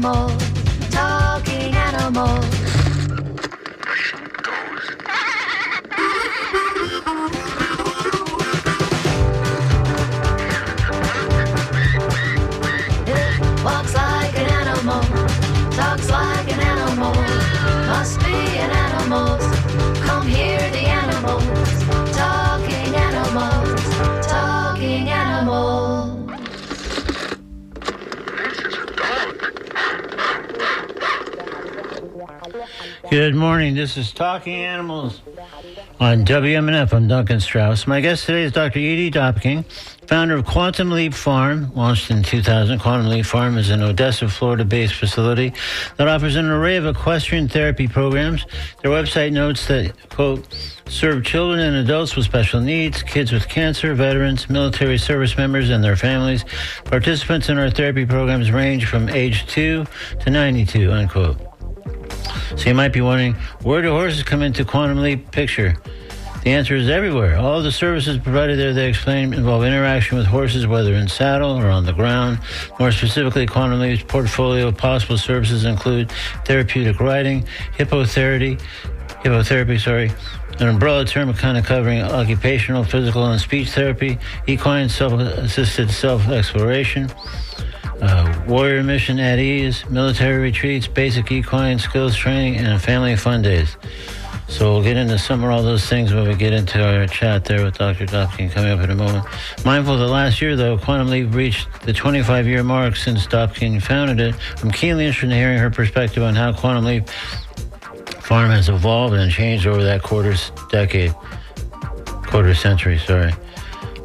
animal, talking animal. It walks like an animal, talks like an animal, must be an animal. Come hear the animals, talking animals, talking animals. Good morning. This is Talking Animals on WMNF. I'm Duncan Strauss. My guest today is Dr. Edie Dobking, founder of Quantum Leap Farm, launched in 2000. Quantum Leap Farm is an Odessa, Florida-based facility that offers an array of equestrian therapy programs. Their website notes that, quote, serve children and adults with special needs, kids with cancer, veterans, military service members, and their families. Participants in our therapy programs range from age 2 to 92, unquote. So you might be wondering, where do horses come into Quantum Leap picture? The answer is everywhere. All the services provided there, they explain, involve interaction with horses, whether in saddle or on the ground. More specifically, Quantum Leap's portfolio of possible services include therapeutic riding, hippotherapy, an umbrella term kind of covering occupational, physical, and speech therapy, equine self-assisted self-exploration, warrior mission at ease, military retreats, basic equine skills training, and family fun days. So we'll get into some or all those things when we get into our chat there with Dr. Dobking coming up in a moment. Mindful that last year, though, Quantum Leap reached the 25-year mark since Dobking founded it. I'm keenly interested in hearing her perspective on how Quantum Leap Farm has evolved and changed over that quarter century,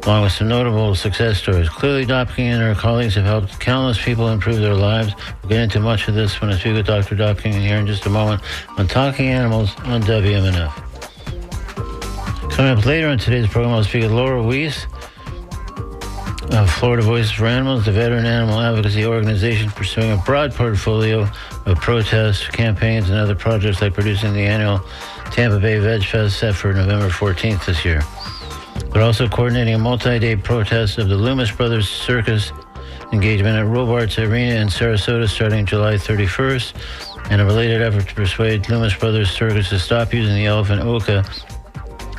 along with some notable success stories. Clearly, Dobking and her colleagues have helped countless people improve their lives. We'll get into much of this when I speak with Dr. Dobking here in just a moment on Talking Animals on WMNF. Coming up later on today's program, I'll speak with Laura Weiss of Florida Voices for Animals, the veteran animal advocacy organization pursuing a broad portfolio of protests, campaigns, and other projects like producing the annual Tampa Bay Veg Fest set for November 14th this year. They're also coordinating a multi-day protest of the Loomis Brothers Circus engagement at Robarts Arena in Sarasota starting July 31st, and a related effort to persuade Loomis Brothers Circus to stop using the elephant Oka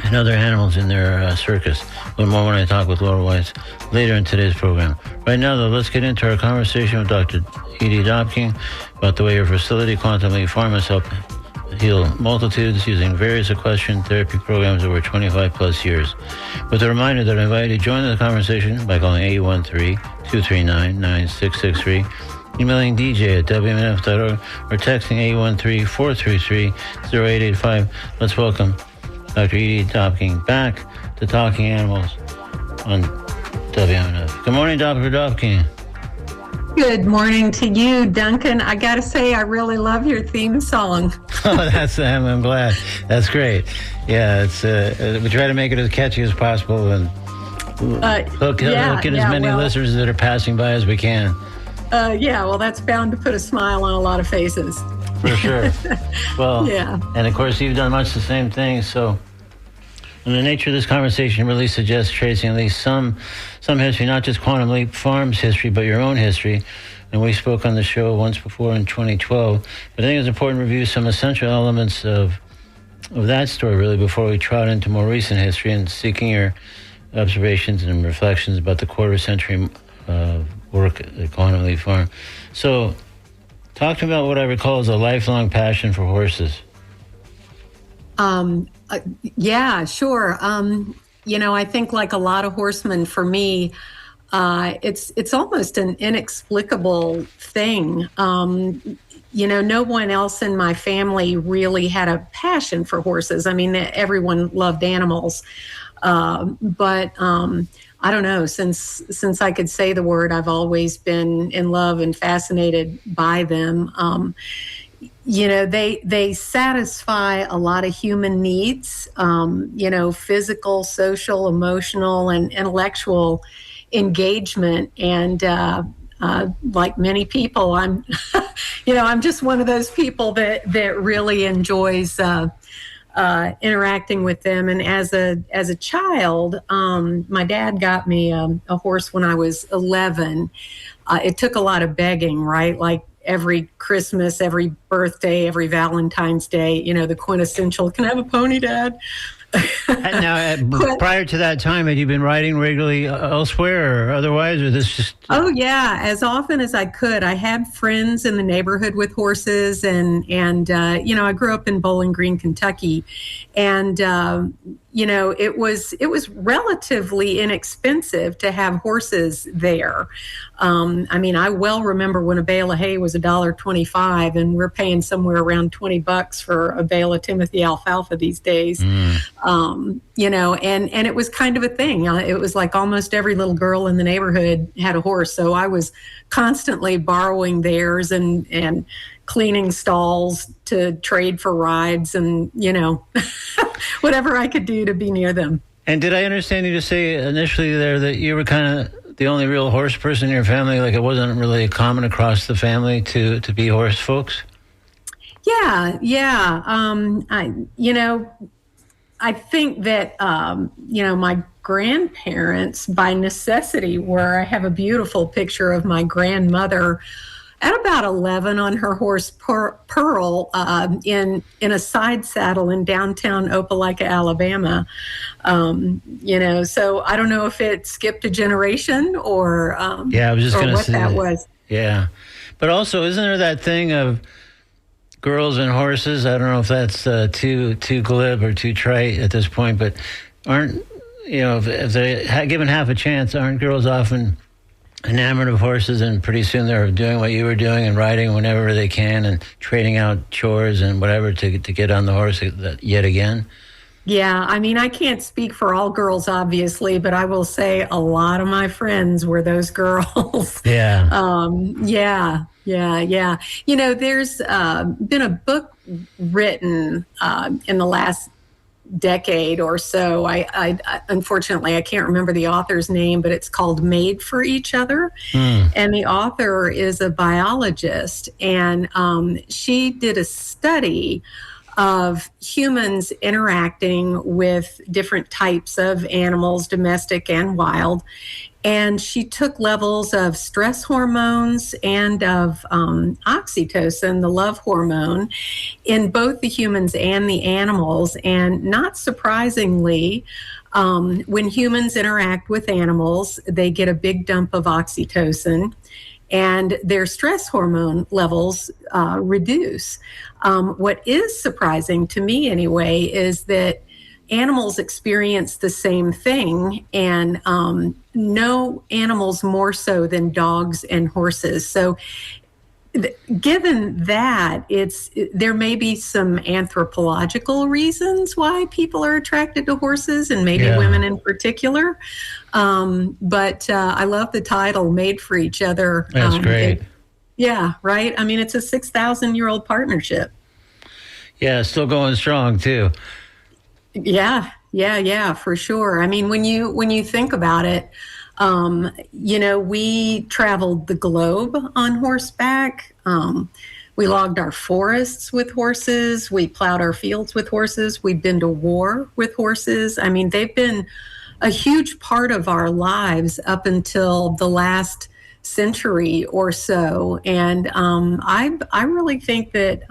and other animals in their circus. A little more when I talk with Laura Weiss later in today's program. Right now, though, let's get into our conversation with Dr. Edie Dobking about the way her facility, Quantum Leap Farm, has helped heal multitudes using various equestrian therapy programs over 25 plus years. With a reminder that I invite you to join the conversation by calling 813-239-9663, emailing DJ at WMNF.org, or texting 813-433-0885. Let's welcome Dr. Edie Dobking back to Talking Animals on WMNF. Good morning, Dr. Dobking. Good morning to you, Duncan. I got to say, I really love your theme song. I'm glad. That's great. Yeah, it's we try to make it as catchy as possible and hook in as many listeners that are passing by as we can. Well, that's bound to put a smile on a lot of faces. For sure. Well, yeah. And of course, you've done much the same thing. So, and the nature of this conversation really suggests tracing at least some history, not just Quantum Leap Farm's history, but your own history. And we spoke on the show once before in 2012. But I think it's important to review some essential elements of that story, really, before we trot into more recent history and seeking your observations and reflections about the quarter-century work at Quantum Leap Farm. So, talk to me about what I recall as a lifelong passion for horses. Yeah, sure. I think like a lot of horsemen, for me, it's almost an inexplicable thing. No one else in my family really had a passion for horses. I mean, everyone loved animals. But I don't know, since I could say the word, I've always been in love and fascinated by them. They satisfy a lot of human needs, physical, social, emotional, and intellectual engagement. And like many people, I'm, I'm just one of those people that really enjoys interacting with them. And as a child, my dad got me a horse when I was 11. It took a lot of begging, right? Like every Christmas, every birthday, every Valentine's Day, the quintessential, can I have a pony, Dad? And now, prior to that time, had you been riding regularly elsewhere or otherwise, or this just? Oh yeah, as often as I could. I had friends in the neighborhood with horses, and I grew up in Bowling Green, Kentucky, and it was relatively inexpensive to have horses there. I well remember when a bale of hay was $1.25, and we're paying somewhere around $20 for a bale of Timothy alfalfa these days. And it was kind of a thing. It was like almost every little girl in the neighborhood had a horse, so I was constantly borrowing theirs and cleaning stalls to trade for rides, and whatever I could do to be near them. And did I understand you to say initially there that you were kind of the only real horse person in your family? Like, it wasn't really common across the family to be horse folks? Yeah. I think that my grandparents, by necessity, were. I have a beautiful picture of my grandmother at about 11 on her horse Pearl in a side saddle in downtown Opelika, Alabama. So I don't know if it skipped a generation or I was just or gonna what say that was. Yeah, but also, isn't there that thing of girls and horses? I don't know if that's too glib or too trite at this point, but aren't if they're given half a chance, aren't girls often enamored of horses, and pretty soon they're doing what you were doing and riding whenever they can and trading out chores and whatever to get on the horse yet again? Yeah, I can't speak for all girls, obviously, but I will say a lot of my friends were those girls. Yeah. Yeah. There's been a book written in the last decade or so. I unfortunately I can't remember the author's name, but it's called Made for Each Other. And the author is a biologist, and she did a study of humans interacting with different types of animals, domestic and wild. And she took levels of stress hormones and of oxytocin, the love hormone, in both the humans and the animals. And not surprisingly, when humans interact with animals, they get a big dump of oxytocin, and their stress hormone levels reduce. What is surprising to me, anyway, is that animals experience the same thing, and no animals more so than dogs and horses. So given that, there may be some anthropological reasons why people are attracted to horses, and maybe women in particular. But I love the title, Made for Each Other. That's great. Right? It's a 6,000-year-old partnership. Yeah, still going strong, too. Yeah, for sure. When you think about it, we traveled the globe on horseback. We logged our forests with horses. We plowed our fields with horses. We've been to war with horses. They've been a huge part of our lives up until the last century or so. And I really think that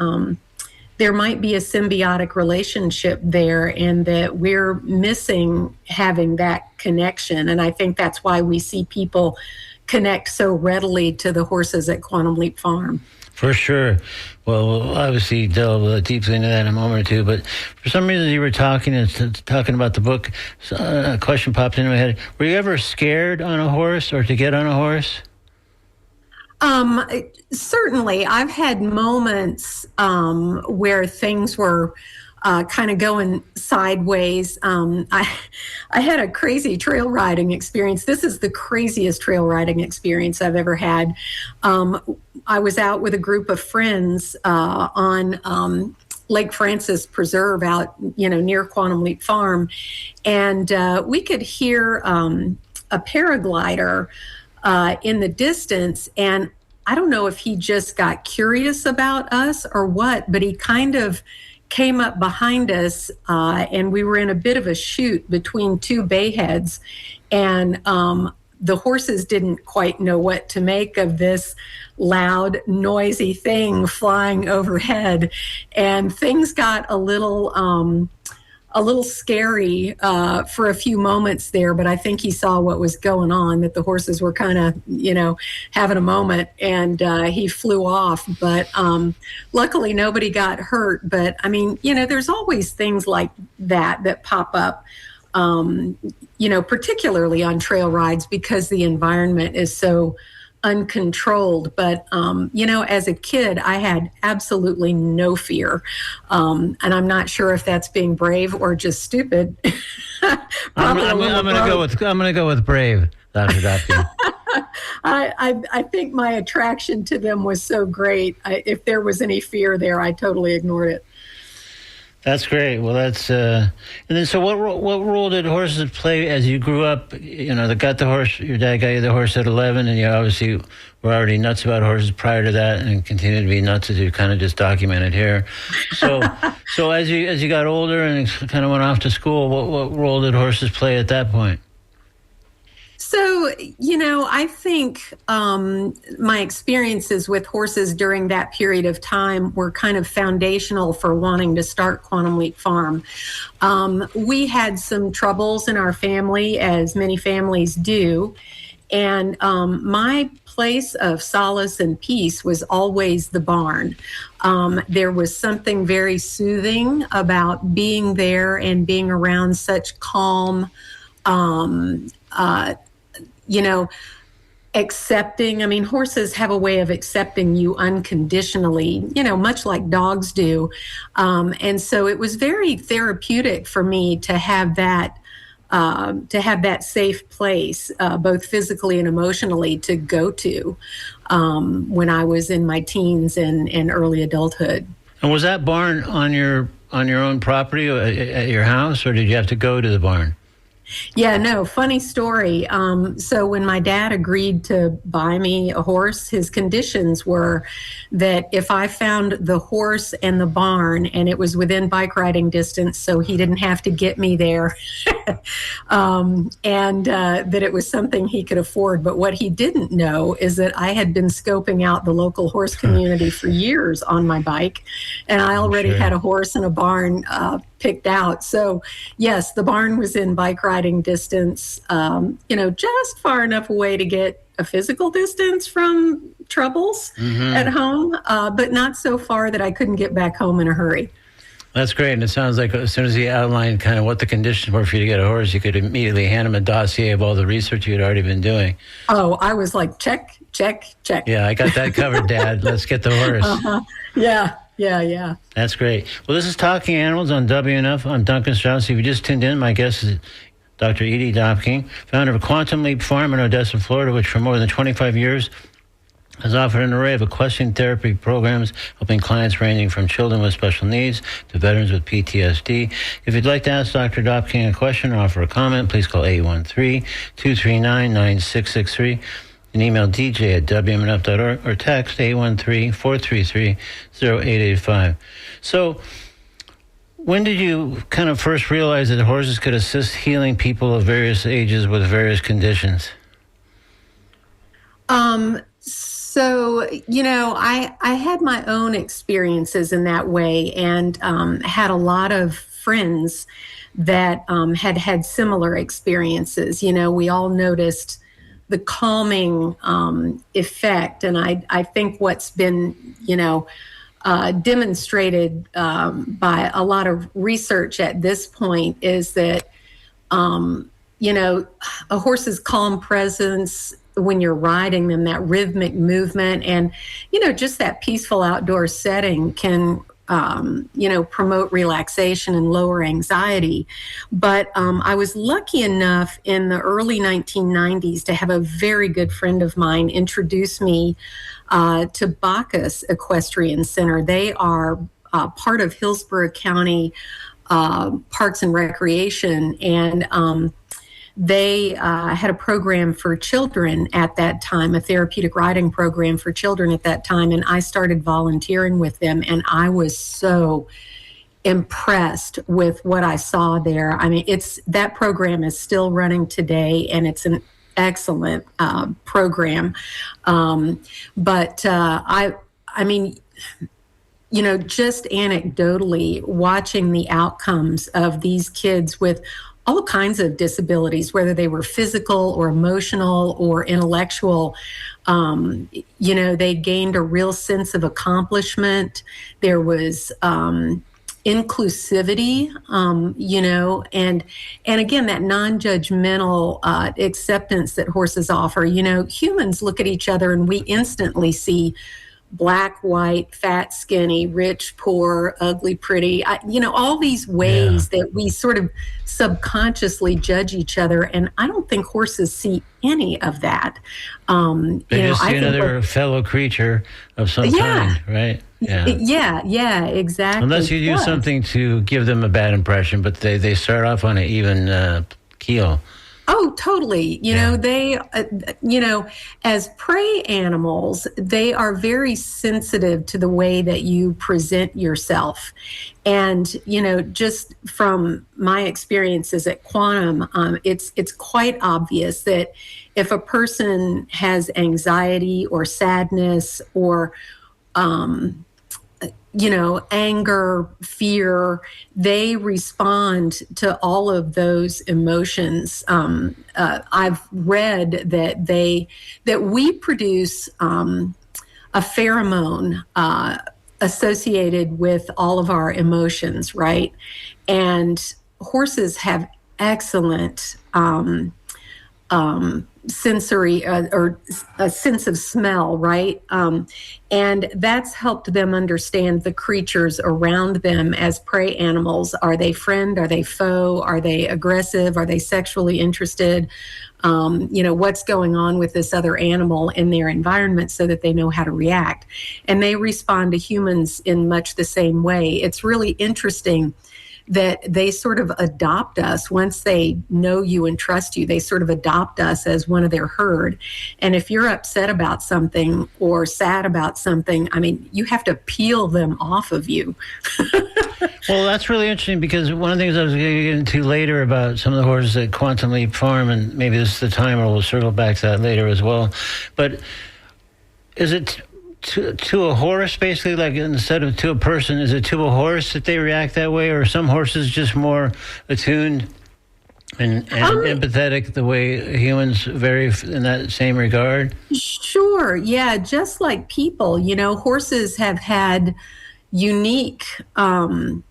there might be a symbiotic relationship there, and that we're missing having that connection. And I think that's why we see people connect so readily to the horses at Quantum Leap Farm. For sure. Well, we'll obviously delve deeply into that in a moment or two, but for some reason you were talking about the book, a question popped into my head. Were you ever scared on a horse, or to get on a horse? Certainly, I've had moments where things were kind of going sideways. I had a crazy trail riding experience. This is the craziest trail riding experience I've ever had. I was out with a group of friends on Lake Francis Preserve out, near Quantum Leap Farm, and we could hear a paraglider in the distance, and I don't know if he just got curious about us or what, but he kind of came up behind us, and we were in a bit of a chute between two bay heads, and the horses didn't quite know what to make of this loud, noisy thing flying overhead, and things got a little scary for a few moments there, but I think he saw what was going on, that the horses were kind of, having a moment, and he flew off. But luckily, nobody got hurt. But I mean, there's always things like that pop up, particularly on trail rides, because the environment is so uncontrolled. But as a kid, I had absolutely no fear, and I'm not sure if that's being brave or just stupid. I'm gonna go with brave, Dr. Dopkin. I think my attraction to them was so great. If there was any fear there, I totally ignored it. That's great. Well, that's and then so what role did horses play as you grew up? Your dad got you the horse at 11, and you obviously were already nuts about horses prior to that, and continued to be nuts as you kind of just documented here. So so as you got older and kind of went off to school, what role did horses play at that point? So, I think my experiences with horses during that period of time were kind of foundational for wanting to start Quantum Leap Farm. We had some troubles in our family, as many families do, and my place of solace and peace was always the barn. There was something very soothing about being there and being around such calm, accepting. I mean, horses have a way of accepting you unconditionally, much like dogs do. And so it was very therapeutic for me to have that safe place, both physically and emotionally, to go to when I was in my teens and early adulthood. And was that barn on your own property at your house, or did you have to go to the barn? Yeah, no, funny story. So when my dad agreed to buy me a horse, his conditions were that if I found the horse and the barn, and it was within bike riding distance, so he didn't have to get me there, and that it was something he could afford. But what he didn't know is that I had been scoping out the local horse community for years on my bike, and I already had a horse and a barn picked out. So yes, the barn was in bike riding distance, just far enough away to get a physical distance from troubles at home, but not so far that I couldn't get back home in a hurry. That's great. And it sounds like as soon as he outlined kind of what the conditions were for you to get a horse, you could immediately hand him a dossier of all the research you had already been doing. Oh, I was like, check, check, check. Yeah, I got that covered, Dad. Let's get the horse. Yeah. That's great. Well, this is Talking Animals on WNF. I'm Duncan Strauss. If you just tuned in, my guest is Dr. Edie Dopkin, founder of Quantum Leap Farm in Odessa, Florida, which for more than 25 years has offered an array of equestrian therapy programs, helping clients ranging from children with special needs to veterans with PTSD. If you'd like to ask Dr. Dopkin a question or offer a comment, please call 813-239-9663. And email dj@wmnf.org or text 813-433-0885. So when did you kind of first realize that horses could assist healing people of various ages with various conditions? So, I had my own experiences in that way, and had a lot of friends that had similar experiences. We all noticed the calming effect. And I think what's been, demonstrated by a lot of research at this point is that, a horse's calm presence when you're riding them, that rhythmic movement and, just that peaceful outdoor setting can promote relaxation and lower anxiety. But I was lucky enough in the early 1990s to have a very good friend of mine introduce me to Bacchus Equestrian Center. They are part of Hillsborough County Parks and Recreation, and they had a program for children at that time, a therapeutic riding program for children at that time, and I started volunteering with them, and I was so impressed with what I saw there. I mean, that program is still running today, and it's an excellent program. But I mean, just anecdotally watching the outcomes of these kids with all kinds of disabilities, whether they were physical or emotional or intellectual, they gained a real sense of accomplishment. There was inclusivity, and again, that non-judgmental acceptance that horses offer. Humans look at each other and we instantly see black, white, fat, skinny, rich, poor, ugly, pretty, all these ways that we sort of subconsciously judge each other. And I don't think horses see any of that. They just see another fellow creature of some kind, right? Yeah, exactly. Unless you do something to give them a bad impression, but they start off on an even keel. Oh, totally. They, as prey animals, they are very sensitive to the way that you present yourself. And, just from my experiences at Quantum, it's quite obvious that if a person has anxiety or sadness or, anger, fear, they respond to all of those emotions. I've read that we produce a pheromone associated with all of our emotions, right? And horses have excellent sensory or a sense of smell, right? And that's helped them understand the creatures around them as prey animals. Are they friend? Are they foe? Are they aggressive? Are they sexually interested? What's going on with this other animal in their environment so that they know how to react. And they respond to humans in much the same way. It's really interesting that they sort of adopt us once they know you and trust you. They sort of adopt us as one of their herd. And if you're upset about something or sad about something, I mean, you have to peel them off of you. Well, that's really interesting because one of the things I was going to get into later about some of the horses at Quantum Leap Farm, and maybe this is the time or we'll circle back to that later as well, but is it to a horse, basically, like instead of to a person, is it to a horse that they react that way, or are some horses just more attuned and empathetic the way humans vary in that same regard? Sure, yeah, just like people, horses have had unique a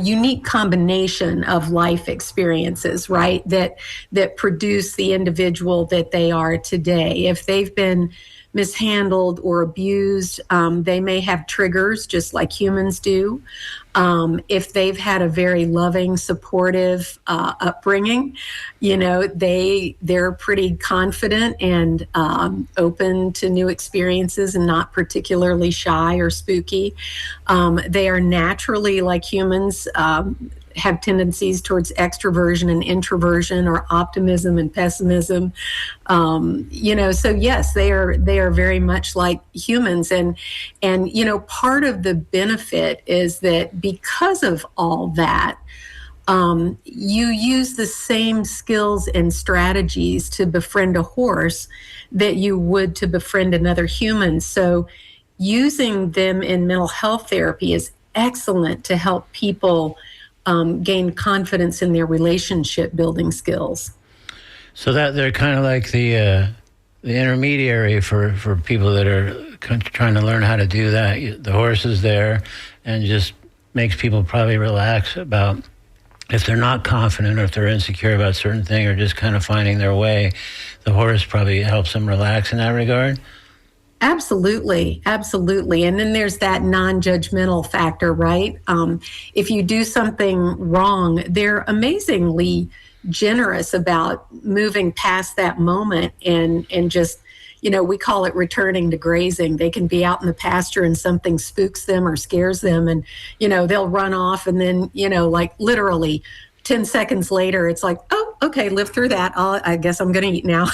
unique combination of life experiences, right? That produce the individual that they are today. If they've been mishandled or abused, they may have triggers just like humans do. If they've had a very loving, supportive upbringing, they're pretty confident and open to new experiences and not particularly shy or spooky. They are naturally, like humans, have tendencies towards extroversion and introversion, or optimism and pessimism. So yes, they are very much like humans. And part of the benefit is that because of all that, you use the same skills and strategies to befriend a horse that you would to befriend another human. So using them in mental health therapy is excellent to help people gain confidence in their relationship building skills. So that they're kind of like the intermediary for people that are trying to learn how to do that. The horse is there and just makes people probably relax about if they're not confident or if they're insecure about certain thing or just kind of finding their way. The horse probably helps them relax in that regard. Absolutely. And then there's that non-judgmental factor, right? If you do something wrong, they're amazingly generous about moving past that moment and just, we call it returning to grazing. They can be out in the pasture and something spooks them or scares them and, they'll run off and then, like literally 10 seconds later, it's like, oh, okay, live through that. I guess I'm going to eat now.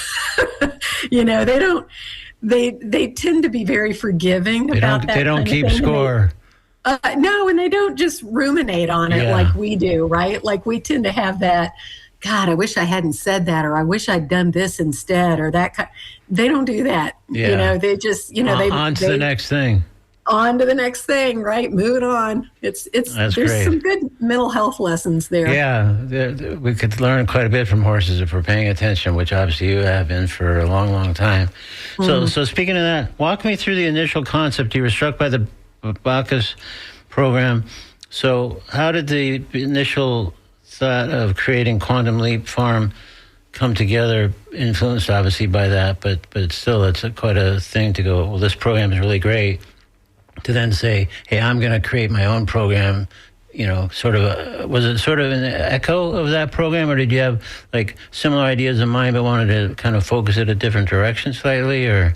They tend to be very forgiving about that. They don't keep score. No, and they don't just ruminate on it like we do, right? Like we tend to have that God, I wish I hadn't said that, or I wish I'd done this instead, or that. They don't do that. Yeah. They just, On to the next thing. On to the next thing, right? Moving on. That's There's great. some good mental health lessons there. Yeah, we could learn quite a bit from horses if we're paying attention, which obviously you have been for a long, long time. So speaking of that, walk me through the initial concept. You were struck by the Bacchus program. So how did the initial thought of creating Quantum Leap Farm come together, influenced obviously by that, but still it's quite a thing to go, well, this program is really great, to then say, hey, I'm going to create my own program, was it sort of an echo of that program, or did you have like similar ideas in mind but wanted to kind of focus it a different direction slightly, or?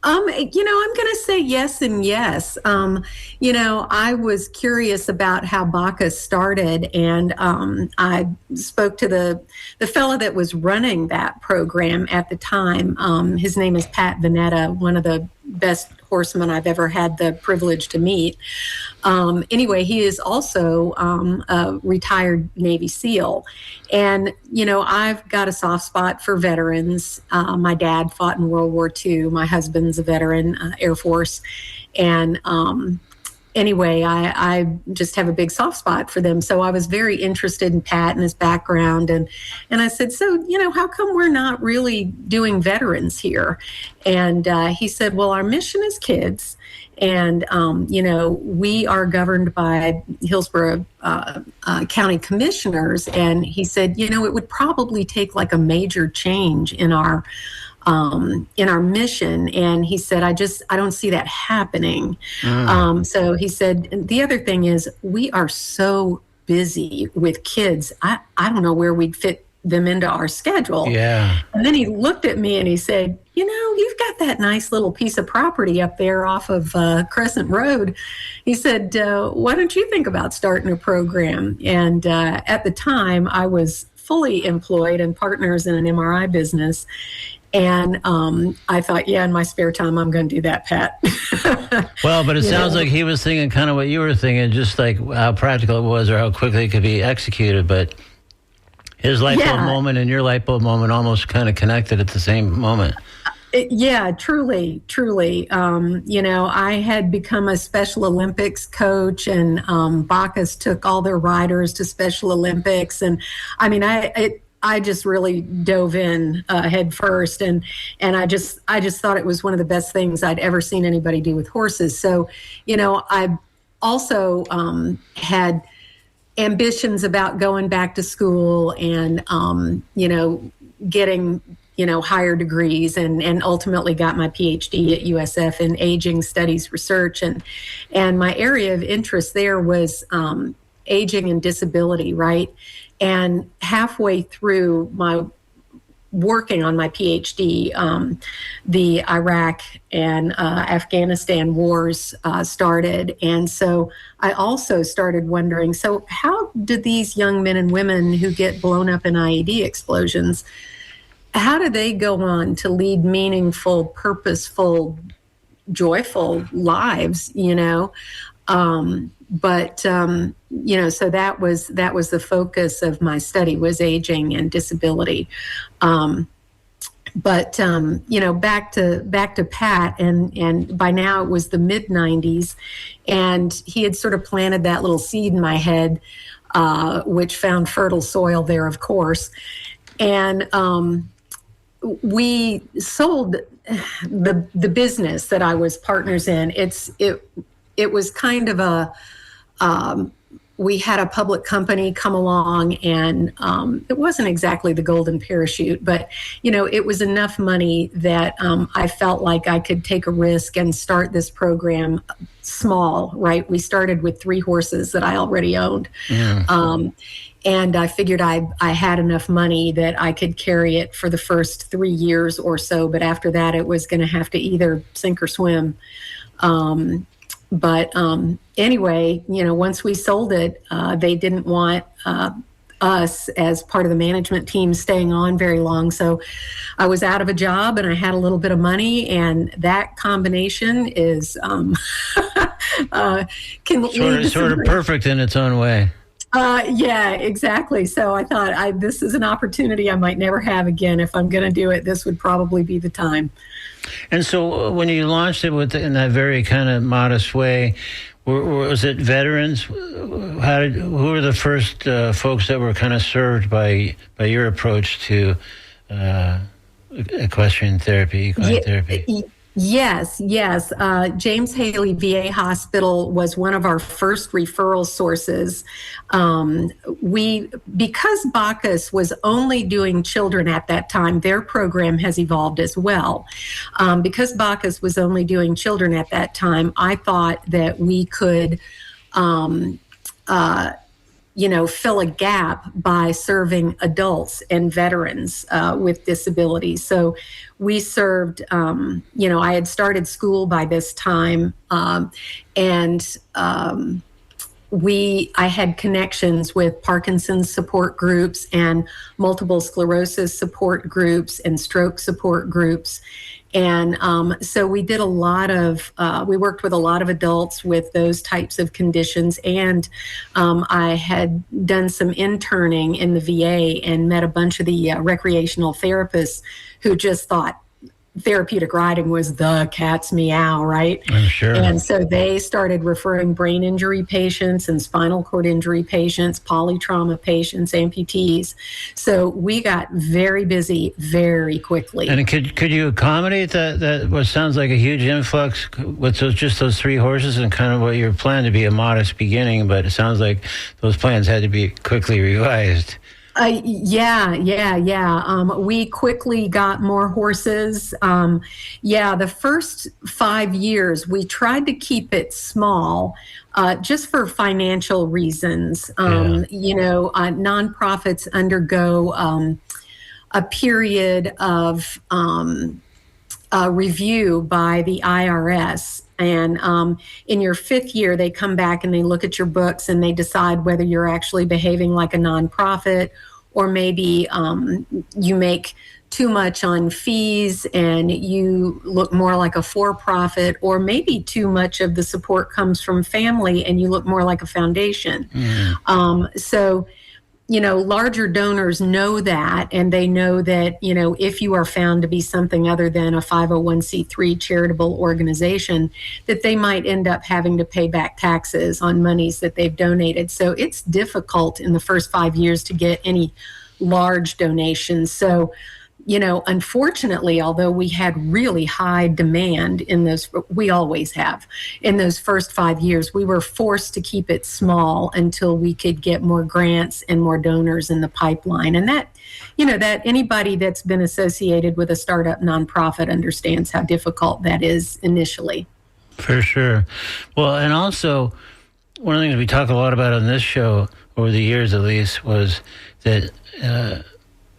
I'm going to say yes and yes. I was curious about how Bacchus started, and I spoke to the fellow that was running that program at the time. His name is Pat Veneta, one of the best horsemen I've ever had the privilege to meet. Anyway, he is also a retired Navy SEAL. And, I've got a soft spot for veterans. My dad fought in World War II. My husband's a veteran, Air Force. And anyway, I just have a big soft spot for them. So I was very interested in Pat and his background. And I said, so, how come we're not really doing veterans here? And he said, well, our mission is kids. And, we are governed by Hillsborough County commissioners. And he said, it would probably take like a major change in our mission. And he said, I don't see that happening. So he said, the other thing is we are so busy with kids. I don't know where we'd fit them into our schedule. Yeah. And then he looked at me and he said, you've got that nice little piece of property up there off of Crescent Road. He said, why don't you think about starting a program? And at the time I was fully employed and partners in an MRI business. And I thought, in my spare time, I'm going to do that, Pat. Well, but it sounds like he was thinking kind of what you were thinking, just like how practical it was or how quickly it could be executed. But his light bulb moment and your light bulb moment almost kind of connected at the same moment. Truly. I had become a Special Olympics coach, and Bacchus took all their riders to Special Olympics. And I mean, I just really dove in head first, and I just thought it was one of the best things I'd ever seen anybody do with horses. So, I also had ambitions about going back to school and getting higher degrees, and ultimately got my PhD at USF in aging studies research, and my area of interest there was aging and disability, right? And halfway through my working on my PhD, the Iraq and Afghanistan wars started. And so I also started wondering, so how do these young men and women who get blown up in IED explosions, how do they go on to lead meaningful, purposeful, joyful lives, so that was the focus of my study, was aging and disability. Back to Pat, and by now it was the mid 90s, and he had sort of planted that little seed in my head, which found fertile soil there, of course. And we sold the business that I was partners in. It was kind of we had a public company come along, and it wasn't exactly the golden parachute, but, it was enough money that I felt like I could take a risk and start this program small, right? We started with 3 horses that I already owned. Yeah. And I figured I had enough money that I could carry it for the first 3 years or so, but after that it was going to have to either sink or swim. Anyway, once we sold it, they didn't want us as part of the management team staying on very long. So I was out of a job and I had a little bit of money, and that combination is can sort of perfect in its own way. Yeah, exactly. So I thought this is an opportunity I might never have again. If I'm going to do it, this would probably be the time. And so when you launched it in that very kind of modest way, was it veterans? Who were the first folks that were kind of served by your approach to equine therapy? Yes. James Haley VA Hospital was one of our first referral sources. Because Bacchus was only doing children at that time, their program has evolved as well. Because Bacchus was only doing children at that time, I thought that we could fill a gap by serving adults and veterans with disabilities. So we served, I had started school by this time, and I had connections with Parkinson's support groups and multiple sclerosis support groups and stroke support groups. And so we did we worked with a lot of adults with those types of conditions. And I had done some interning in the VA and met a bunch of the recreational therapists who just thought therapeutic riding was the cat's meow, right? I'm sure. And so they started referring brain injury patients and spinal cord injury patients, polytrauma patients, amputees. So we got very busy very quickly. And could you accommodate that what sounds like a huge influx with just those 3 horses, and kind of what your plan to be a modest beginning, but it sounds like those plans had to be quickly revised. Yeah. We quickly got more horses. The first 5 years, we tried to keep it small, just for financial reasons. Nonprofits undergo a period of review by the IRS. And in your 5th year, they come back and they look at your books and they decide whether you're actually behaving like a nonprofit, or maybe you make too much on fees and you look more like a for-profit, or maybe too much of the support comes from family and you look more like a foundation. So larger donors know that, and they know that, if you are found to be something other than a 501c3 charitable organization, that they might end up having to pay back taxes on monies that they've donated. So it's difficult in the first 5 years to get any large donations. So, unfortunately, although we had really high demand we always have, in those first 5 years, we were forced to keep it small until we could get more grants and more donors in the pipeline. And that anybody that's been associated with a startup nonprofit understands how difficult that is initially. For sure. Well, and also, one of the things we talk a lot about on this show, over the years at least, was that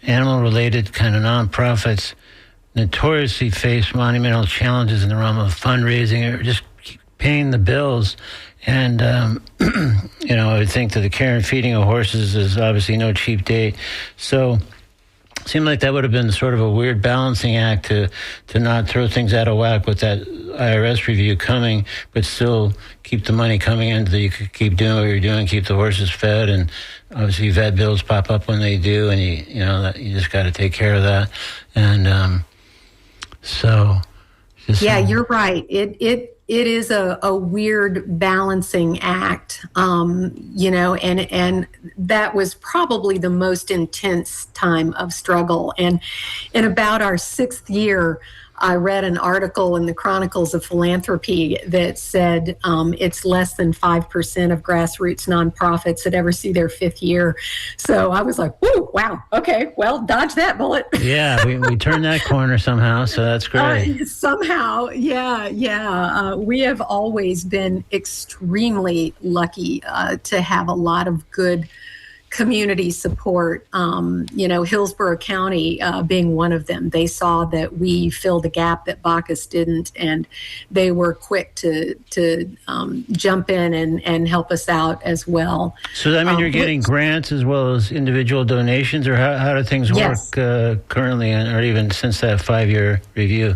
animal-related kind of nonprofits notoriously face monumental challenges in the realm of fundraising or just paying the bills. And, I would think that the care and feeding of horses is obviously no cheap date. So it seemed like that would have been sort of a weird balancing act to not throw things out of whack with that IRS review coming, but still keep the money coming in so that you could keep doing what you're doing, keep the horses fed. And obviously vet bills pop up when they do, and you just got to take care of that. And you're right. It is a weird balancing act, and that was probably the most intense time of struggle. And in about our 6th year, I read an article in the Chronicles of Philanthropy that said it's less than 5% of grassroots nonprofits that ever see their 5th year. So I was like, whoo, wow, okay, well, dodge that bullet. Yeah, we turned that corner somehow, so that's great. Somehow, yeah. We have always been extremely lucky to have a lot of good community support. Hillsborough County being one of them. They saw that we filled a gap that Bacchus didn't, and they were quick to jump in and help us out as well. So that means you're getting grants as well as individual donations, or how do things work currently, or even since that 5-year review?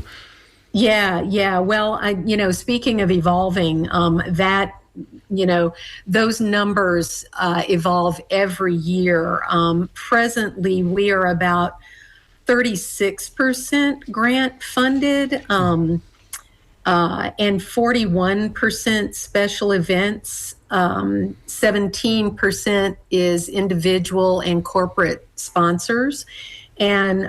Yeah. Well, speaking of evolving, that those numbers evolve every year. Presently, we are about 36% grant funded, and 41% special events. 17% is individual and corporate sponsors. And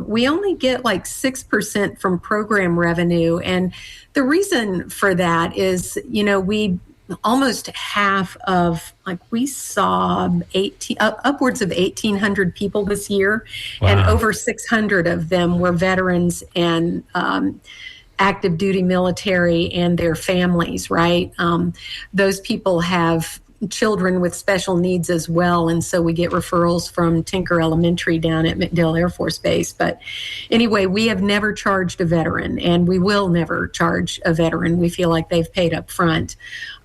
we only get like 6% from program revenue. And the reason for that is, we almost half of, we saw upwards of 1,800 people this year. Wow. And over 600 of them were veterans and active duty military and their families, right? Those people have children with special needs as well. And so we get referrals from Tinker Elementary down at MacDill Air Force Base. But anyway, we have never charged a veteran, and we will never charge a veteran. We feel like they've paid up front.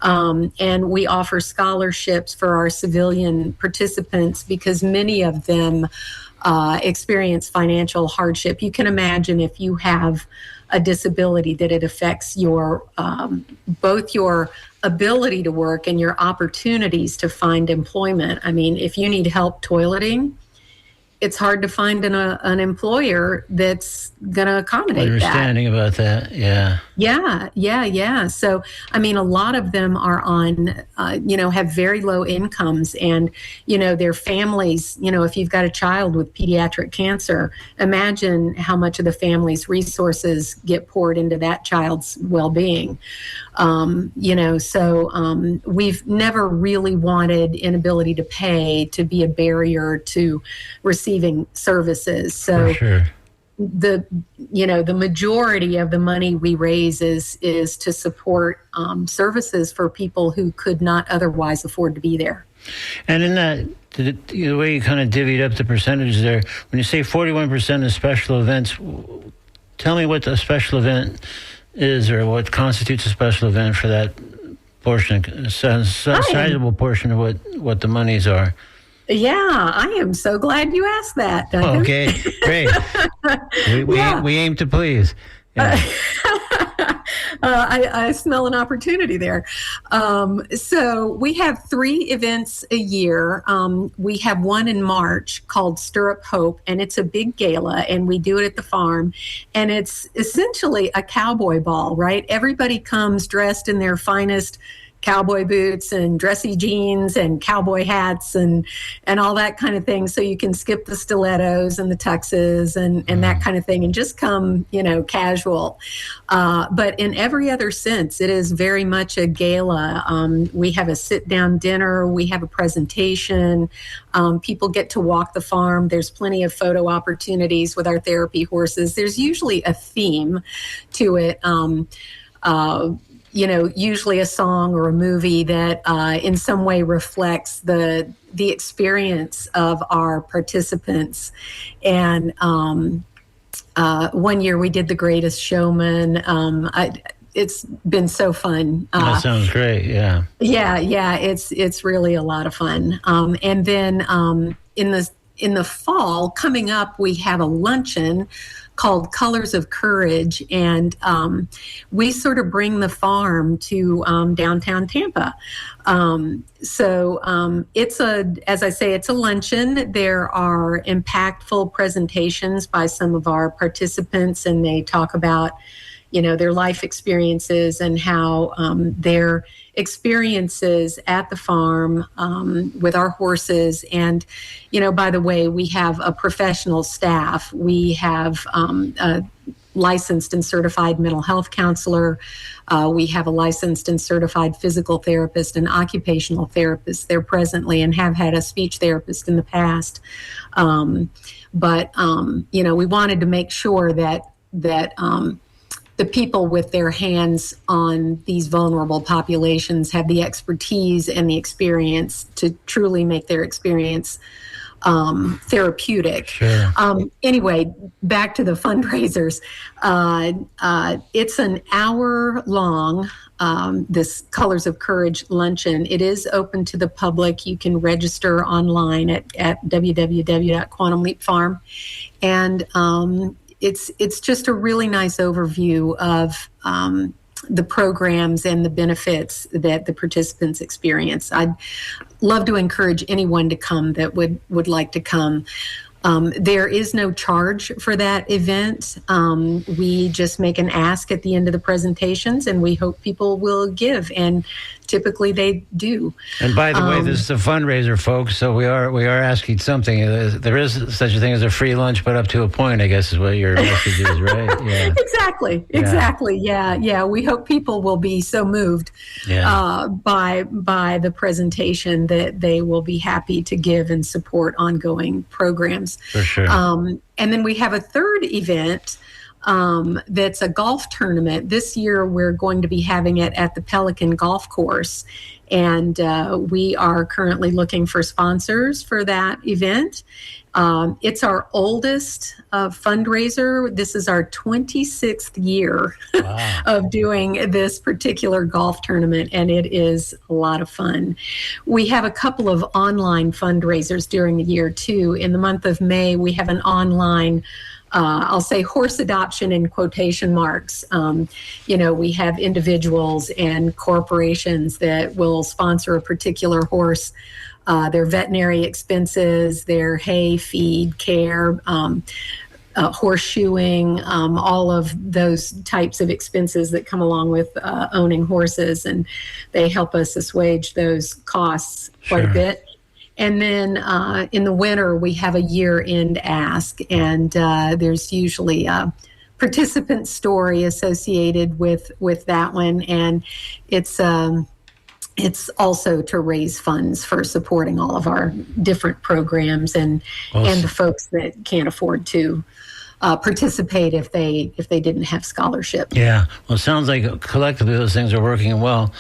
And we offer scholarships for our civilian participants because many of them experience financial hardship. You can imagine if you have a disability that it affects your both your ability to work and your opportunities to find employment. I mean, if you need help toileting, it's hard to find an employer that's going to accommodate Understanding that. About that, yeah. Yeah. So, I mean, a lot of them are on, have very low incomes, and, their families, if you've got a child with pediatric cancer, imagine how much of the family's resources get poured into that child's well-being. So we've never really wanted inability to pay to be a barrier to receiving services. So for sure. The majority of the money we raise is to support services for people who could not otherwise afford to be there. And in that, the way you kind of divvied up the percentages there, when you say 41% of special events, tell me what a special event is, or what constitutes a special event for that portion, a sizable portion of what the monies are. Yeah, I am so glad you asked that, Duncan. Okay, great. We aim to please. Yeah. I smell an opportunity there. So we have 3 events a year. We have one in March called Stir Up Hope, and it's a big gala, and we do it at the farm. And it's essentially a cowboy ball, right? Everybody comes dressed in their finest cowboy boots and dressy jeans and cowboy hats and all that kind of thing. So you can skip the stilettos and the tuxes and that kind of thing and just come, casual. But in every other sense, it is very much a gala. We have a sit-down dinner. We have a presentation. People get to walk the farm. There's plenty of photo opportunities with our therapy horses. There's usually a theme to it. Usually a song or a movie that in some way reflects the experience of our participants. And one year we did The Greatest Showman. It's been so fun. That sounds great. Yeah. Yeah. It's really a lot of fun. And then in the fall coming up, we have a luncheon called Colors of Courage, and we sort of bring the farm to downtown Tampa. It's a luncheon. There are impactful presentations by some of our participants, and they talk about, their life experiences and how their experiences at the farm with our horses. And, by the way, we have a professional staff. We have a licensed and certified mental health counselor. We have a licensed and certified physical therapist and occupational therapist there presently, and have had a speech therapist in the past. But we wanted to make sure that the people with their hands on these vulnerable populations have the expertise and the experience to truly make their experience therapeutic. Sure. Anyway, back to the fundraisers. It's an hour long, this Colors of Courage luncheon. It is open to the public. You can register online at www.Quantum Leap Farm. And it's just a really nice overview of the programs and the benefits that the participants experience. I'd love to encourage anyone to come that would like to come. There is no charge for that event. We just make an ask at the end of the presentations, and we hope people will give, and typically they do. And by the way, this is a fundraiser, folks, so we are asking something. There is such a thing as a free lunch, but up to a point, I guess, is what your message is, right? Yeah. Exactly. Yeah. We hope people will be so moved by the presentation that they will be happy to give and support ongoing programs. For sure. And then we have a third event that's a golf tournament. This year, we're going to be having it at the Pelican Golf Course. And we are currently looking for sponsors for that event. It's our oldest fundraiser. This is our 26th year of doing this particular golf tournament, and it is a lot of fun. We have a couple of online fundraisers during the year, too. In the month of May, we have an online I'll say horse adoption in quotation marks. We have individuals and corporations that will sponsor a particular horse, their veterinary expenses, their hay, feed, care, horseshoeing, all of those types of expenses that come along with owning horses. And they help us assuage those costs quite a bit. And then in the winter, we have a year-end ask, and there's usually a participant story associated with that one, and it's also to raise funds for supporting all of our different programs and the folks that can't afford to participate if they didn't have scholarship. Yeah, well, it sounds like collectively those things are working well.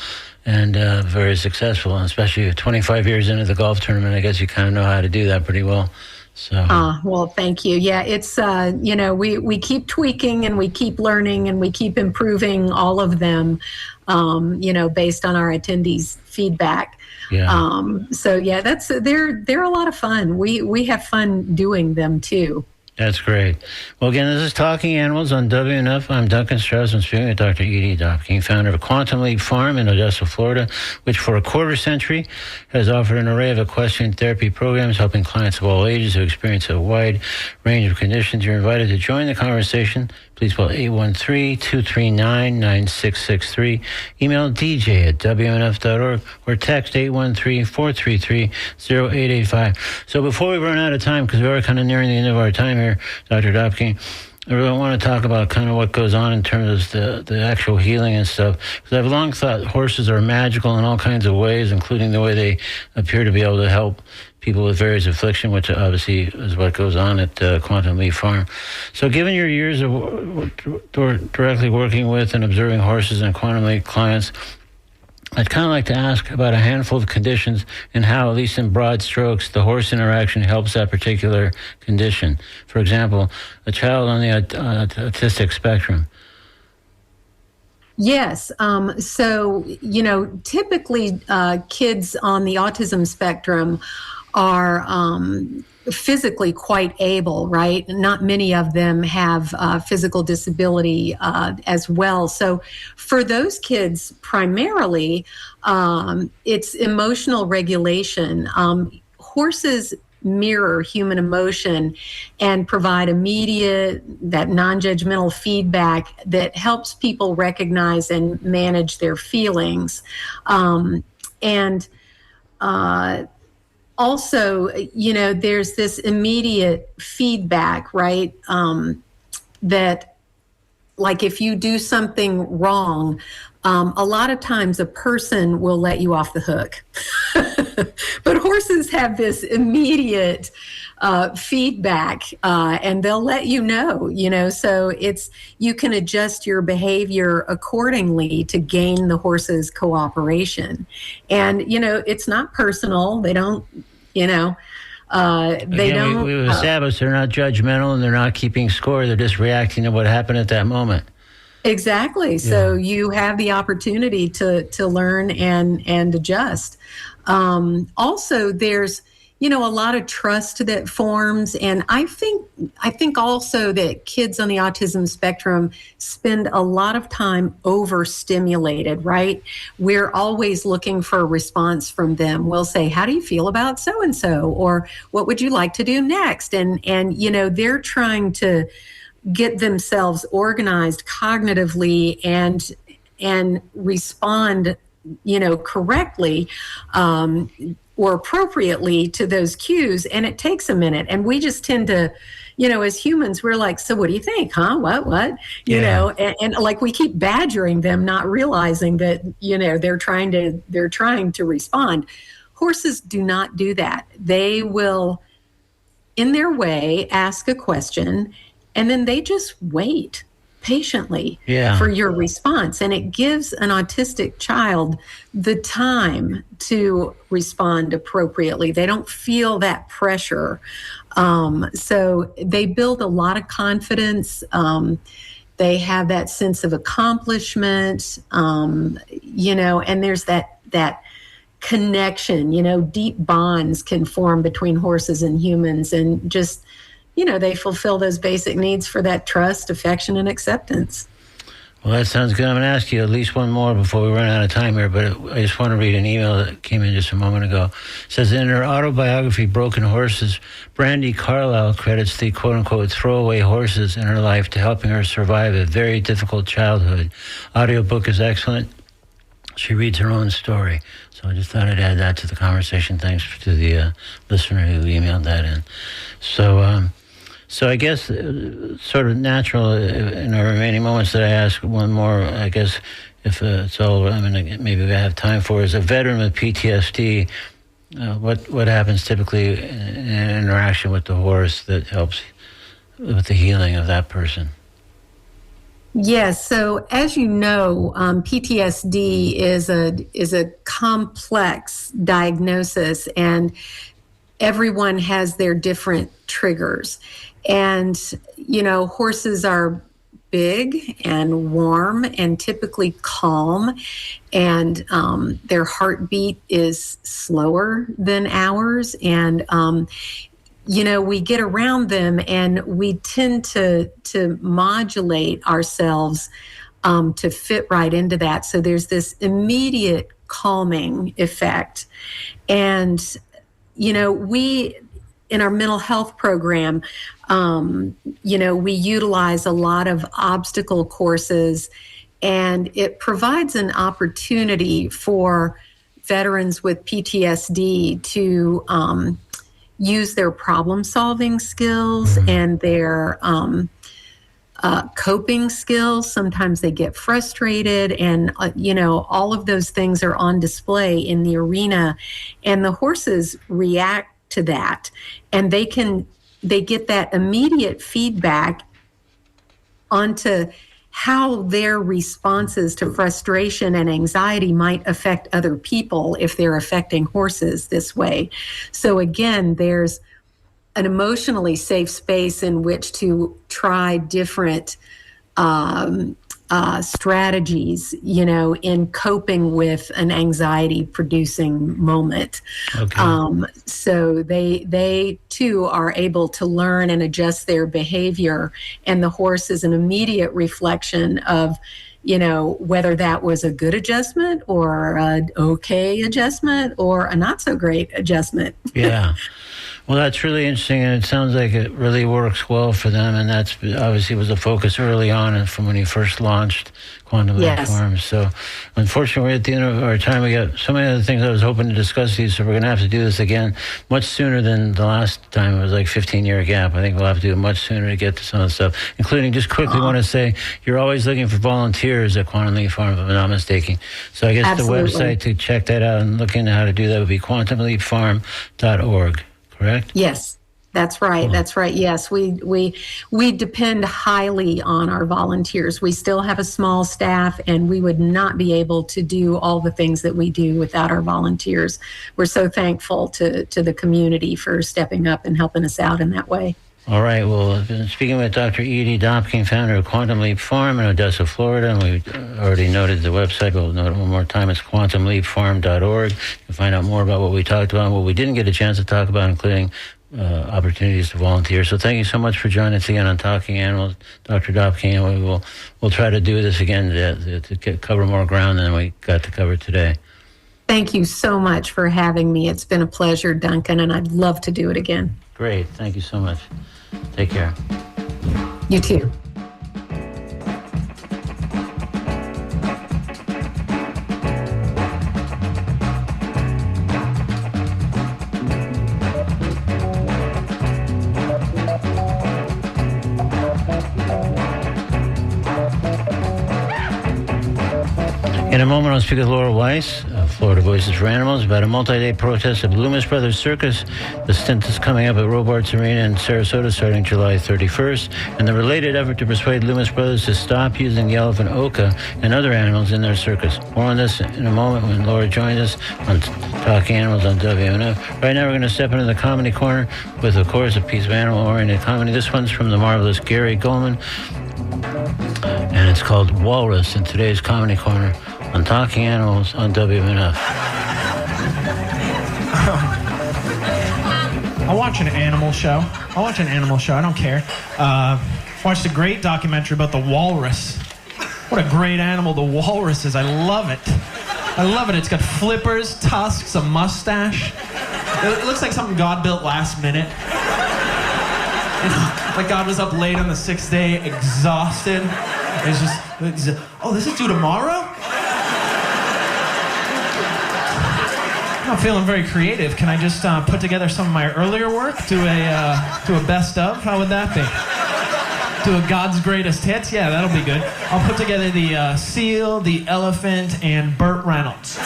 And very successful, and especially 25 years into the golf tournament, I guess you kind of know how to do that pretty well. So, well, thank you. Yeah, it's we keep tweaking and we keep learning and we keep improving all of them, based on our attendees' feedback. Yeah. They're a lot of fun. We have fun doing them too. That's great. Well, again, this is Talking Animals on WNF. I'm Duncan Strauss. I'm speaking with Dr. Edie Dopking, founder of Quantum Leap Farm in Odessa, Florida, which for a quarter century has offered an array of equestrian therapy programs helping clients of all ages who experience a wide range of conditions. You're invited to join the conversation. Please call 813-239-9663. Email dj@wnf.org or text 813-433-0885. So before we run out of time, because we are kind of nearing the end of our time here, Dr. Dopking, I really want to talk about kind of what goes on in terms of the actual healing and stuff. Because I've long thought horses are magical in all kinds of ways, including the way they appear to be able to help people with various affliction, which obviously is what goes on at Quantum Leap Farm. So given your years of directly working with and observing horses and Quantum Leap clients, I'd kind of like to ask about a handful of conditions and how, at least in broad strokes, the horse interaction helps that particular condition. For example, a child on the autistic spectrum. Yes. So, typically kids on the autism spectrum are physically quite able, right? Not many of them have physical disability as well. So for those kids, primarily, it's emotional regulation. Horses mirror human emotion and provide immediate, that non-judgmental feedback that helps people recognize and manage their feelings. Also, there's this immediate feedback, right? That, like, if you do something wrong, a lot of times a person will let you off the hook. But horses have this immediate feedback, and they'll let you know, so you can adjust your behavior accordingly to gain the horse's cooperation. And, it's not personal. They don't, we've established they're not judgmental and they're not keeping score. They're just reacting to what happened at that moment. Exactly. So you have the opportunity to learn and adjust. Also, there's, a lot of trust that forms. And I think also that kids on the autism spectrum spend a lot of time overstimulated, right? We're always looking for a response from them. We'll say, how do you feel about so and so? Or what would you like to do next? And they're trying to get themselves organized cognitively and respond, correctly, or appropriately to those cues. And it takes a minute. And we just tend to, as humans, we're like, so what do you think? Huh? What? And like we keep badgering them, not realizing that, they're trying to respond. Horses do not do that. They will, in their way, ask a question, and then they just wait patiently for your response. And it gives an autistic child the time to respond appropriately. They don't feel that pressure. So they build a lot of confidence. They have that sense of accomplishment, and there's that connection, deep bonds can form between horses and humans, and just, they fulfill those basic needs for that trust, affection, and acceptance. Well, that sounds good. I'm going to ask you at least one more before we run out of time here, but I just want to read an email that came in just a moment ago. It says, in her autobiography, Broken Horses, Brandy Carlisle credits the quote-unquote throwaway horses in her life to helping her survive a very difficult childhood. Audiobook is excellent. She reads her own story. So I just thought I'd add that to the conversation. Thanks to the listener who emailed that in. So I guess sort of natural in our remaining moments that I ask one more, I guess, if it's all maybe we have time for, is a veteran with PTSD, what happens typically in interaction with the horse that helps with the healing of that person? Yes. So as you know, PTSD is a complex diagnosis, and everyone has their different triggers. And, horses are big and warm and typically calm, and their heartbeat is slower than ours. And, we get around them and we tend to modulate ourselves to fit right into that. So there's this immediate calming effect. And, we, in our mental health program, we utilize a lot of obstacle courses, and it provides an opportunity for veterans with PTSD to use their problem-solving skills and their coping skills. Sometimes they get frustrated, and all of those things are on display in the arena, and the horses react to that, and they get that immediate feedback onto how their responses to frustration and anxiety might affect other people if they're affecting horses this way. So again, there's an emotionally safe space in which to try different strategies, in coping with an anxiety-producing moment. Okay. So they too are able to learn and adjust their behavior, and the horse is an immediate reflection of, whether that was a good adjustment or an okay adjustment or a not so great adjustment. Yeah. Well, that's really interesting, and it sounds like it really works well for them, and that's obviously was a focus early on and from when you first launched Quantum Life Farms. So, unfortunately, we're at the end of our time. We got so many other things I was hoping to discuss with you, so we're going to have to do this again much sooner than the last time. It was like 15-year gap. I think we'll have to do it much sooner to get to some of the stuff, including just quickly want to say you're always looking for volunteers at Quantum Leap Farm, if I'm not mistaken. So I guess Absolutely. The website to check that out and look into how to do that would be quantumleapfarm.org. Correct? Yes, that's right. Cool. That's right. Yes, we depend highly on our volunteers. We still have a small staff, and we would not be able to do all the things that we do without our volunteers. We're so thankful to the community for stepping up and helping us out in that way. All right. Well, I've been speaking with Dr. Edie Dobkin, founder of Quantum Leap Farm in Odessa, Florida, and we already noted the website. We'll note it one more time. It's quantumleapfarm.org. You can find out more about what we talked about and what we didn't get a chance to talk about, including opportunities to volunteer. So thank you so much for joining us again on Talking Animals, Dr. Dobkin. We'll try to do this again to cover more ground than we got to cover today. Thank you so much for having me. It's been a pleasure, Duncan, and I'd love to do it again. Great. Thank you so much. Take care. You too. In a moment, I'll speak with Laura Weiss, Florida Voices for Animals, about a multi-day protest of Loomis Brothers Circus. The stint is coming up at Robarts Arena in Sarasota starting July 31st, and the related effort to persuade Loomis Brothers to stop using the elephant Oka and other animals in their circus. More on this in a moment when Laura joins us on Talking Animals on WMNF. Right now, we're going to step into the comedy corner with, of course, a piece of animal-oriented comedy. This one's from the marvelous Gary Goldman, and it's called Walrus in today's Comedy Corner on Talking Animals on WMNF. I'll watch an animal show. I don't care. Watched a great documentary about the walrus. What a great animal the walrus is. I love it. It's got flippers, tusks, a mustache. It looks like something God built last minute. You know, like God was up late on the 6th day, exhausted. He's just, oh, this is due tomorrow? I'm not feeling very creative. Can I just put together some of my earlier work? Do a best of? How would that be? Do a God's Greatest Hits? Yeah, that'll be good. I'll put together the seal, the elephant, and Burt Reynolds.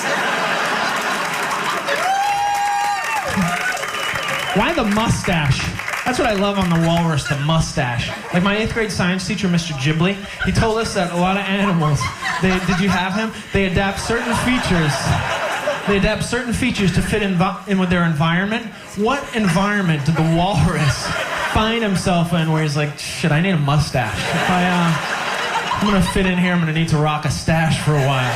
Why the mustache? That's what I love on the walrus, the mustache. Like my 8th grade science teacher, Mr. Ghibli, he told us that a lot of animals, did you have him? They adapt certain features to fit in with their environment. What environment did the walrus find himself in where he's like, shit, I need a mustache. If I'm gonna fit in here, I'm gonna need to rock a stash for a while.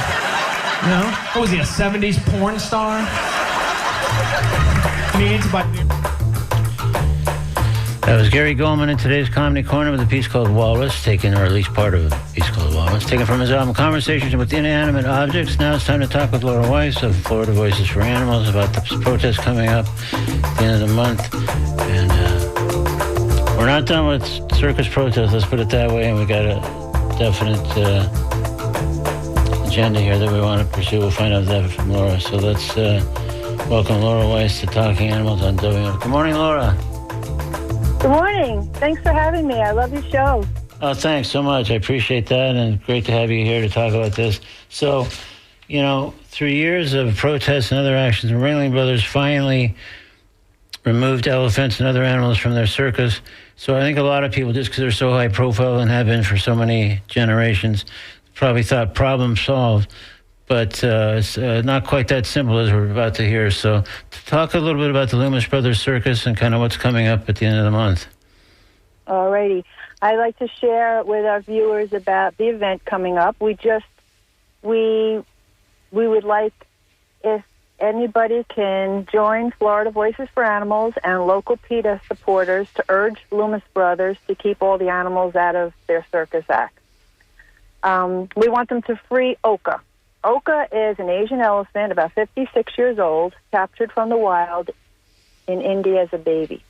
You know? What was he, a 70s porn star? That was Gary Goldman in today's Comedy Corner with a piece called Walrus, or at least part of a piece called Walrus, taken from his album Conversations with Inanimate Objects. Now it's time to talk with Laura Weiss of Florida Voices for Animals about the protest coming up at the end of the month. And we're not done with circus protests, let's put it that way, and we got a definite agenda here that we want to pursue. We'll find out that from Laura. So let's welcome Laura Weiss to Talking Animals on WMNF. Good morning, Laura. Good morning. Thanks for having me. I love your show. Oh, thanks so much. I appreciate that, and great to have you here to talk about this. So, you know, through years of protests and other actions, the Ringling Brothers finally removed elephants and other animals from their circus. So I think a lot of people, just because they're so high profile and have been for so many generations, probably thought problem solved. But it's not quite that simple as we're about to hear. So talk a little bit about the Loomis Brothers Circus and kind of what's coming up at the end of the month. All righty. I'd like to share with our viewers about the event coming up. We would like if anybody can join Florida Voices for Animals and local PETA supporters to urge Loomis Brothers to keep all the animals out of their circus act. We want them to free Oka. Oka is an Asian elephant, about 56 years old, captured from the wild in India as a baby.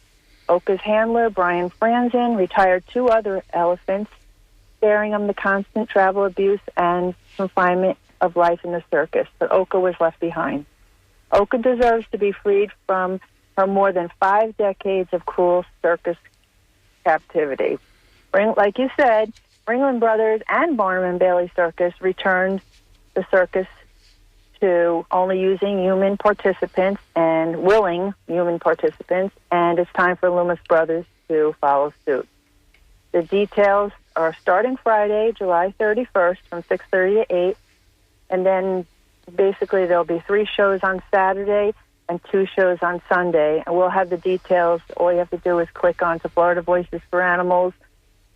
Oka's handler, Brian Franzen, retired 2 other elephants, sparing them the constant travel abuse and confinement of life in the circus, but Oka was left behind. Oka deserves to be freed from her more than 5 decades of cruel circus captivity. Like you said, Ringling Brothers and Barnum and Bailey Circus returned the circus to only using human participants and willing human participants, and it's time for Loomis Brothers to follow suit. The details are starting Friday, July 31st from 6:30 to 8, and then basically there'll be 3 shows on Saturday, and 2 shows on Sunday. And we'll have the details. All you have to do is click on to Florida Voices for Animals,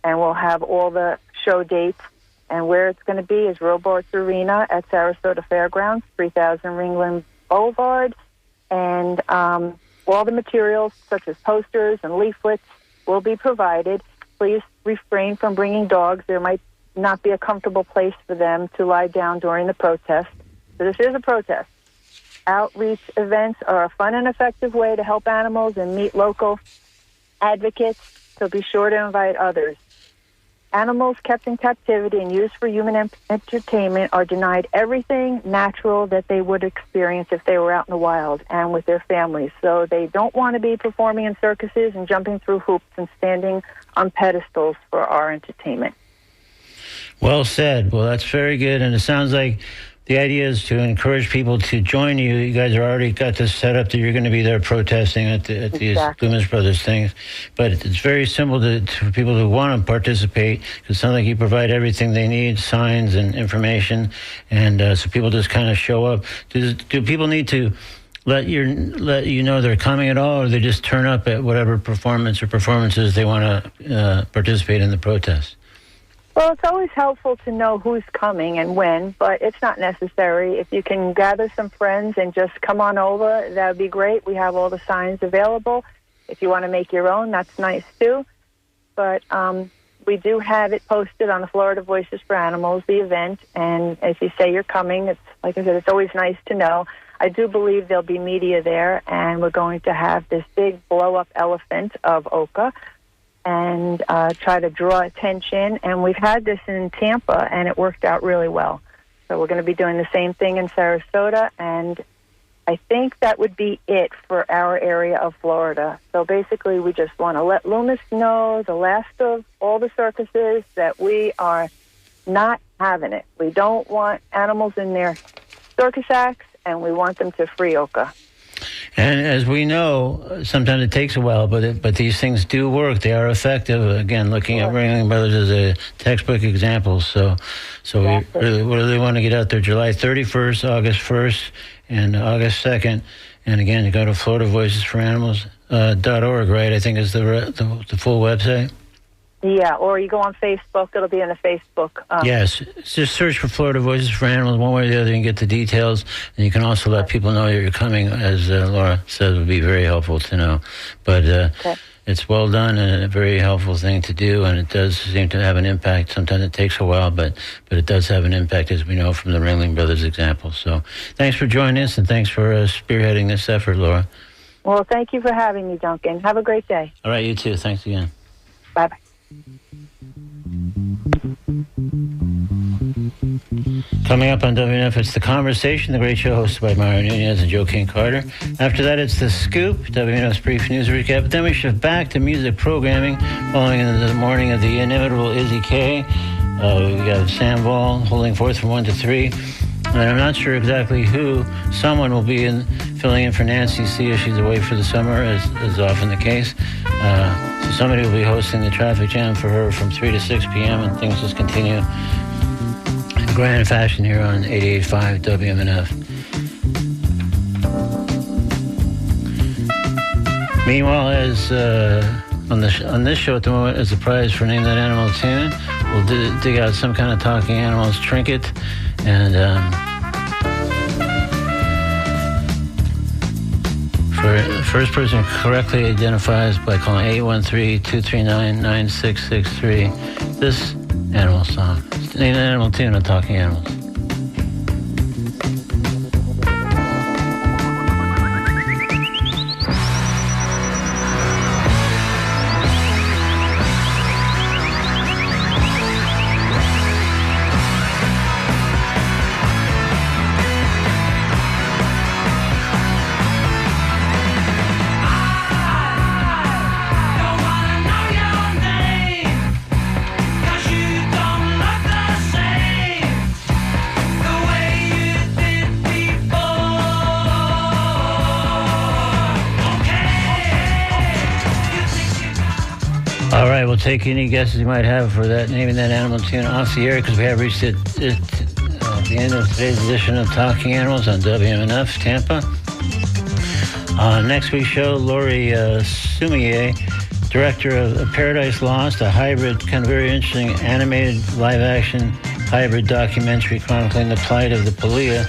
and we'll have all the show dates. And where it's going to be is Robarts Arena at Sarasota Fairgrounds, 3000 Ringland Boulevard. And all the materials, such as posters and leaflets, will be provided. Please refrain from bringing dogs. There might not be a comfortable place for them to lie down during the protest. So this is a protest. Outreach events are a fun and effective way to help animals and meet local advocates, so be sure to invite others. Animals kept in captivity and used for human entertainment are denied everything natural that they would experience if they were out in the wild and with their families. So they don't want to be performing in circuses and jumping through hoops and standing on pedestals for our entertainment. Well said. Well, that's very good. And it sounds like the idea is to encourage people to join you. You guys are already got this set up that you're going to be there protesting at these Loomis Brothers things. But it's very simple for people who want to participate, because it sounds like you provide everything they need, signs and information. And so people just kind of show up. Do people need to let you know they're coming at all, or they just turn up at whatever performance or performances they want to participate in the protest? Well, it's always helpful to know who's coming and when, but it's not necessary. If you can gather some friends and just come on over, that would be great. We have all the signs available. If you want to make your own, that's nice too. But we do have it posted on the Florida Voices for Animals, the event, and if you say you're coming, it's like I said, it's always nice to know. I do believe there'll be media there, and we're going to have this big blow-up elephant of Oka, and try to draw attention. And we've had this in Tampa, and it worked out really well. So we're going to be doing the same thing in Sarasota, and I think that would be it for our area of Florida. So basically, we just want to let Loomis know, the last of all the circuses, that we are not having it. We don't want animals in their circus acts, and we want them to free Oka. And as we know, sometimes it takes a while, but these things do work. They are effective. Again, looking at Ringling Brothers as a textbook example. So exactly. we really want to get out there July 31st, August 1st, and August 2nd. And again, you go to FloridaVoicesForAnimals.org, right? I think is the full website. Yeah, or you go on Facebook. It'll be in the Facebook. Yes, just search for Florida Voices for Animals. One way or the other, you can get the details. And you can also let people know that you're coming, as Laura says, would be very helpful to know. But it's well done and a very helpful thing to do, and it does seem to have an impact. Sometimes it takes a while, but it does have an impact, as we know from the Ringling Brothers example. So thanks for joining us, and thanks for spearheading this effort, Laura. Well, thank you for having me, Duncan. Have a great day. All right, you too. Thanks again. Bye-bye. Coming up on WNF, it's The Conversation, the great show hosted by Mario Nunez and Joe King Carter. After that, it's The Scoop, WNF's brief news recap. But then we shift back to music programming, following in the morning of the inimitable Izzy K. We got Sam Ball holding forth from 1 to 3. And I'm not sure exactly who. Someone will be filling in for Nancy C if she's away for the summer, as is often the case. So somebody will be hosting the traffic jam for her from 3 to 6 p.m. and things just continue in grand fashion here on 88.5 WMNF. Meanwhile, as on this show at the moment, as a prize for Name That Animal Tune, we'll dig out some kind of talking animals trinket, and for the first person who correctly identifies by calling 813-239-9663 this animal song. Name That Animal Tune on Talking Animals. All right, we'll take any guesses you might have for that Naming That Animal Tune off the air, because we have reached the end of today's edition of Talking Animals on WMNF Tampa. Next week's show, Lori Sumier, director of Paradise Lost, a hybrid, kind of very interesting animated live-action hybrid documentary chronicling the plight of the Palia,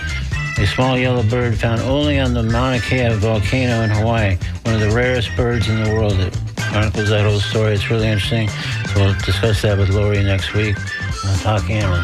a small yellow bird found only on the Mauna Kea volcano in Hawaii, one of the rarest birds in the world. That chronicles that whole story. It's really interesting. So we'll discuss that with Lori next week on Talking Animals.